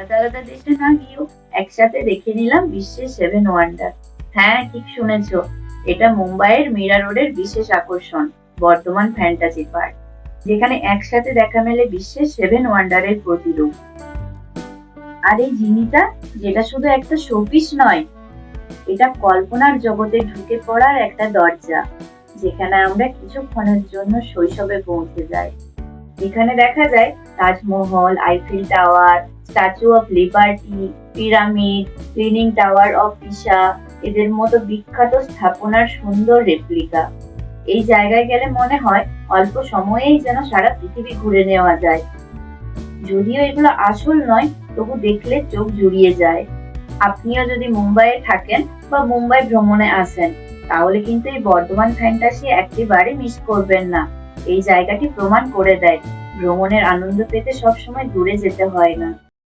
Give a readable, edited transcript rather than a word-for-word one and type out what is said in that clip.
আলাদা আলাদা দেশে না গিয়েও একসাথে দেখে নিলাম বিশ্বের 7 ওয়ান্ডার। হ্যাঁ, ঠিক শুনেছো, এটা মুম্বাইয়ের মীরা রোডের বিশেষ আকর্ষণ, বর্ধমান ফ্যান্টাসি পার্ক, যেখানে একসাথে দেখা মেলে বিশ্বের 7 ওয়ান্ডারের প্রতিরূপ। আর এই জিনিসটা, যেটা শুধু একটা শোপিস নয়, এটা কল্পনার জগতে ঢুকে পড়ার একটা দরজা, যেখানে আমরা কিছুক্ষণের জন্য শৈশবে পৌঁছে যাই। এখানে দেখা যায় Taj Mahal, Eiffel tower, statue of liberty, pyramid, lining tower of পিসা, এদের মতো বিখ্যাত স্থাপনার সুন্দর রেপ্লিকা। এই জায়গায় গেলে মনে হয় অল্প সময়েই যেন সারা পৃথিবী ঘুরে নেওয়া যায়। যদিও এগুলো আসল নয়, তবু দেখলে চোখ জুড়িয়ে যায়। আপনিও যদি মুম্বাইয়ে থাকেন বা মুম্বাই ভ্রমণে আসেন, তাহলে কিন্তু এই বর্ধমান ফ্যান্টাসি একেবারে মিস করবেন না। এই জায়গাটি প্রমাণ করে দেয় ভ্রমণের আনন্দ পেতে সবসময় দূরে যেতে হয় না।